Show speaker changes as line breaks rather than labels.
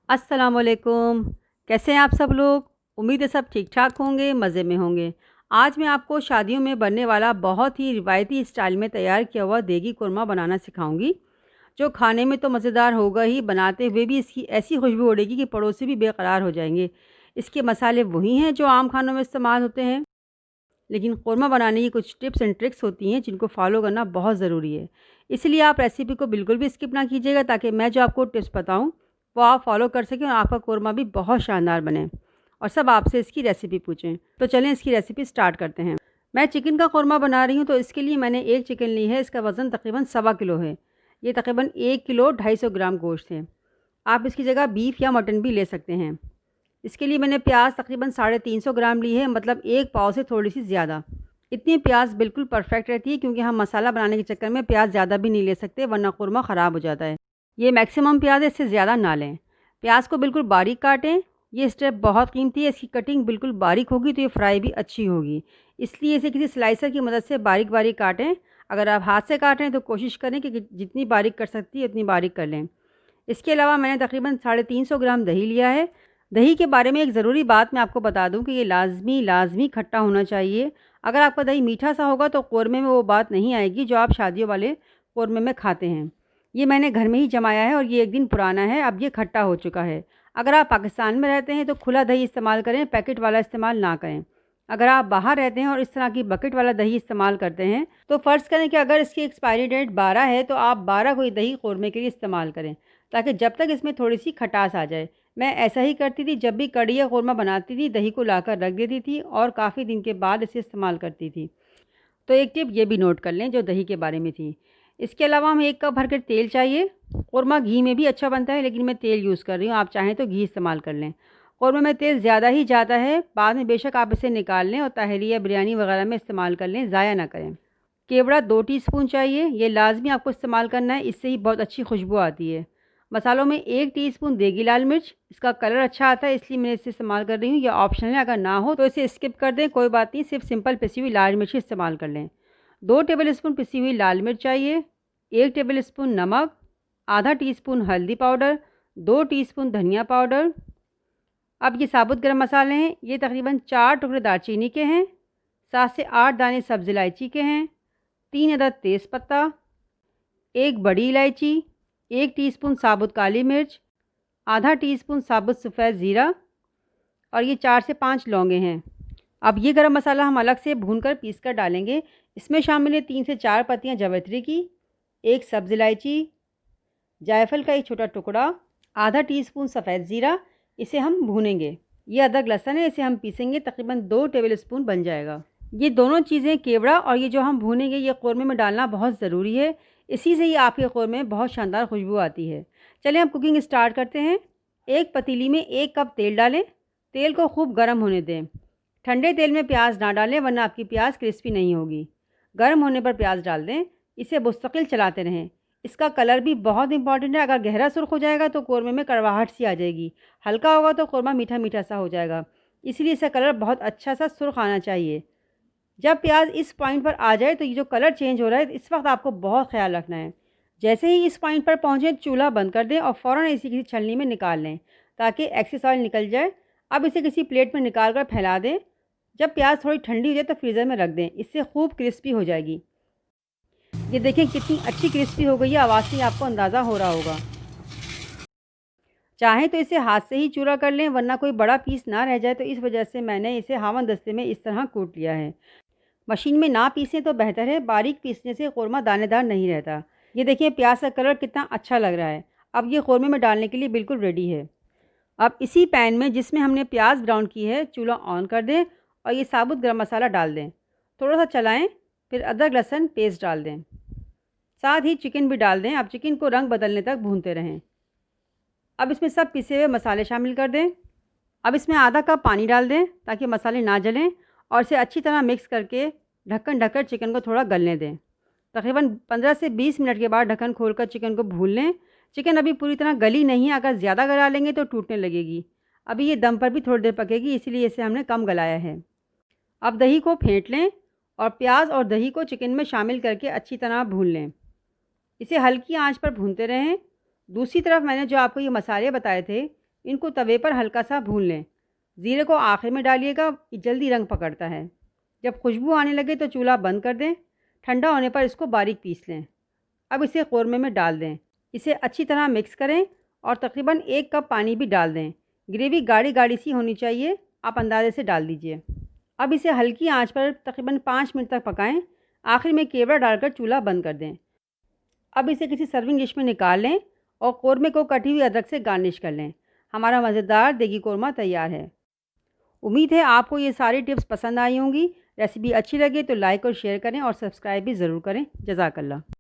अस्सलाम वालेकुम। कैसे हैं आप सब लोग? उम्मीद है सब ठीक ठाक होंगे, मज़े में होंगे। आज मैं आपको शादियों में बनने वाला बहुत ही रिवायती स्टाइल में तैयार किया हुआ देगी कोरमा बनाना सिखाऊंगी, जो खाने में तो मज़ेदार होगा ही, बनाते हुए भी इसकी ऐसी खुशबू उड़ेगी कि पड़ोसी भी बेकरार हो जाएंगे। इसके मसाले वही हैं जो आम खानों में इस्तेमाल होते हैं, लेकिन कोरमा बनाने की कुछ टिप्स एंड ट्रिक्स होती हैं जिनको फॉलो करना बहुत ज़रूरी है। इसलिए आप रेसिपी को बिल्कुल भी स्किप ना कीजिएगा, ताकि मैं जो आपको टिप्स बताऊं वो आप फॉलो कर सकें और आपका कोरमा भी बहुत शानदार बने और सब आपसे इसकी रेसिपी पूछें। तो चलें इसकी रेसिपी स्टार्ट करते हैं। मैं चिकन का कोरमा बना रही हूँ, तो इसके लिए मैंने एक चिकन ली है। इसका वज़न तकरीबन 1.25 किलो है। ये तकरीबन 1 किलो 250 ग्राम गोश्त है। आप इसकी जगह बीफ या मटन भी ले सकते हैं। इसके लिए मैंने प्याज तकरीबन 350 ग्राम ली है, मतलब एक पाव से थोड़ी सी ज़्यादा। इतनी प्याज बिल्कुल परफेक्ट रहती है, क्योंकि हम मसाला बनाने के चक्कर में प्याज ज़्यादा भी नहीं ले सकते, वरना कोरमा ख़राब हो जाता है। ये मैक्सिमम प्याज है, इससे ज़्यादा ना लें। प्याज को बिल्कुल बारीक काटें। ये स्टेप बहुत कीमती है। इसकी कटिंग बिल्कुल बारीक होगी तो ये फ्राई भी अच्छी होगी, इसलिए इसे किसी स्लाइसर की मदद से बारीक बारीक काटें। अगर आप हाथ से काट रहे हैं तो कोशिश करें कि जितनी बारीक कर सकती है उतनी बारीक कर लें। इसके अलावा मैंने तकरीबन 350 ग्राम दही लिया है। दही के बारे में एक ज़रूरी बात मैं आपको बता दूं कि ये लाजमी खट्टा होना चाहिए। अगर आपका दही मीठा सा होगा तो कोरमे में वो बात नहीं आएगी जो आप शादियों वाले कोरमे में खाते हैं। ये मैंने घर में ही जमाया है और ये 1 दिन पुराना है, अब ये खट्टा हो चुका है। अगर आप पाकिस्तान में रहते हैं तो खुला दही इस्तेमाल करें, पैकेट वाला इस्तेमाल ना करें। अगर आप बाहर रहते हैं और इस तरह की बकेट वाला दही इस्तेमाल करते हैं तो फ़र्ज़ करें कि अगर इसकी एक्सपायरी डेट 12 है तो आप 12 को ही दही कोरमे के लिए इस्तेमाल करें, ताकि जब तक इसमें थोड़ी सी खटास आ जाए। मैं ऐसा ही करती थी, जब भी कढ़ी या कोरमा बनाती थी दही को लाकर रख देती थी और काफ़ी दिन के बाद इसे इस्तेमाल करती थी। तो एक टिप ये भी नोट कर लें जो दही के बारे में थी। इसके अलावा हमें 1 कप भरकर तेल चाहिए। कोरमा घी में भी अच्छा बनता है, लेकिन मैं तेल यूज़ कर रही हूँ, आप चाहें तो घी इस्तेमाल कर लें। कोरमे में तेल ज़्यादा ही जाता है, बाद में बेशक आप इसे निकाल लें और तहरी या बिरयानी वगैरह में इस्तेमाल कर लें, ज़ाया ना करें। केवड़ा 2 टीस्पून चाहिए, ये लाजमी आपको इस्तेमाल करना है, इससे ही बहुत अच्छी खुशबू आती है। मसालों में 1 टीस्पून देगी लाल मिर्च, इसका कलर अच्छा आता है इसलिए मैं इसे इस्तेमाल कर रही हूँ। यह ऑप्शनल है, अगर ना हो तो इसे स्किप कर दें, कोई बात नहीं, सिर्फ सिंपल पिसी हुई लाल मिर्च इस्तेमाल कर लें। 2 टेबल स्पून पिसी हुई लाल मिर्च चाहिए, 1 टेबल स्पून नमक, आधा टीस्पून हल्दी पाउडर, 2 टीस्पून धनिया पाउडर। अब ये साबुत गरम मसाले हैं, ये तकरीबन 4 टुकड़े दालचीनी के हैं, 7 से 8 दाने सब्ज़ इलायची के हैं, 3 अदद तेज़पत्ता, 1 बड़ी इलायची, 1 टीस्पून साबुत काली मिर्च, आधा टीस्पून साबुत सफ़ेद ज़ीरा और ये 4 से 5 लौंगे हैं। अब ये गरम मसाला हम अलग से भूनकर पीस कर डालेंगे। इसमें शामिल है 3 से 4 पत्तियां जावित्री की, 1 सब्ज़ इलायची, जायफल का एक छोटा टुकड़ा, आधा टीस्पून सफ़ेद ज़ीरा। इसे हम भूनेंगे। ये अदरक लहसुन है, इसे हम पीसेंगे, तकरीबन 2 टेबल स्पून बन जाएगा। ये दोनों चीज़ें, केवड़ा और ये जो हम भूनेंगे, ये कोरमे में डालना बहुत ज़रूरी है। इसी से ही आपके कोरमे में बहुत शानदार खुशबू आती है। चलें अब कुकिंग स्टार्ट करते हैं। एक पतीली में 1 कप तेल डालें। तेल को खूब गर्म होने दें। ठंडे तेल में प्याज ना डालें, वरना आपकी प्याज क्रिस्पी नहीं होगी। गर्म होने पर प्याज डाल दें, इसे मुस्तकिल चलाते रहें। इसका कलर भी बहुत इंपॉर्टेंट है। अगर गहरा सुर्ख हो जाएगा तो कोरमे में कड़वाहट सी आ जाएगी, हल्का होगा तो कोरमा मीठा मीठा सा हो जाएगा, इसलिए इसका कलर बहुत अच्छा सा सुर्ख आना चाहिए। जब प्याज इस पॉइंट पर आ जाए तो ये जो कलर चेंज हो रहा है, इस वक्त आपको बहुत ख्याल रखना है। जैसे ही इस पॉइंट पर पहुँचे चूल्हा बंद कर दें और फ़ौरन इसी किसी छलनी में निकाल लें, ताकि एक्सेस ऑयल निकल जाए। अब इसे किसी प्लेट में निकाल कर फैला दें। जब प्याज थोड़ी ठंडी हो जाए तो फ्रीज़र में रख दें, इससे खूब क्रिस्पी हो जाएगी। ये देखें कितनी अच्छी क्रिस्पी हो गई है, आवाज़ से आपको अंदाज़ा हो रहा होगा। चाहें तो इसे हाथ से ही चूरा कर लें, वरना कोई बड़ा पीस ना रह जाए, तो इस वजह से मैंने इसे हावन दस्ते में इस तरह कूट लिया है। मशीन में ना पीसें तो बेहतर है, बारीक पीसने से कोरमा दानेदार नहीं रहता। ये देखिए प्याज का कलर कितना अच्छा लग रहा है। अब ये कोरमे में डालने के लिए बिल्कुल रेडी है। अब इसी पैन में जिसमें हमने प्याज ब्राउन की है, चूल्हा ऑन कर दें और ये साबुत गरम मसाला डाल दें। थोड़ा सा चलाएं, फिर अदरक लहसुन पेस्ट डाल दें, साथ ही चिकन भी डाल दें। अब चिकन को रंग बदलने तक भूनते रहें। अब इसमें सब पिसे हुए मसाले शामिल कर दें। अब इसमें आधा कप पानी डाल दें ताकि मसाले ना जलें, और इसे अच्छी तरह मिक्स करके ढक्कन ढककर चिकन को थोड़ा गलने दें। तकरीबन 15 से 20 मिनट के बाद ढक्कन खोलकर चिकन को भून लें। चिकन अभी पूरी तरह गली नहीं है, अगर ज़्यादा गला लेंगे तो टूटने लगेगी। अभी ये दम पर भी थोड़ी देर पकेगी, इसीलिए इसे हमने कम गलाया है। अब दही को फेंट लें और प्याज और दही को चिकन में शामिल करके अच्छी तरह भून लें। इसे हल्की आंच पर भूनते रहें। दूसरी तरफ मैंने जो आपको ये मसाले बताए थे, इनको तवे पर हल्का सा भून लें। ज़ीरे को आखिर में डालिएगा, जल्दी रंग पकड़ता है। जब खुशबू आने लगे तो चूल्हा बंद कर दें। ठंडा होने पर इसको बारीक पीस लें। अब इसे कौरमे में डाल दें। इसे अच्छी तरह मिक्स करें और तकरीबन 1 कप पानी भी डाल दें। ग्रेवी गाढ़ी गाढ़ी सी होनी चाहिए, आप अंदाजे से डाल दीजिए। अब इसे हल्की आंच पर तकरीबन 5 मिनट तक पकाएं। आखिर में केवड़ा डालकर चूल्हा बंद कर दें। अब इसे किसी सर्विंग डिश में निकाल लें और कौरमे को कटी हुई अदरक से गार्निश कर लें। हमारा मज़ेदार देगी कौरमा तैयार है। उम्मीद है आपको ये सारी टिप्स पसंद आई होंगी। रेसिपी अच्छी लगे तो लाइक और शेयर करें और सब्सक्राइब भी ज़रूर करें। जज़ाक अल्लाह।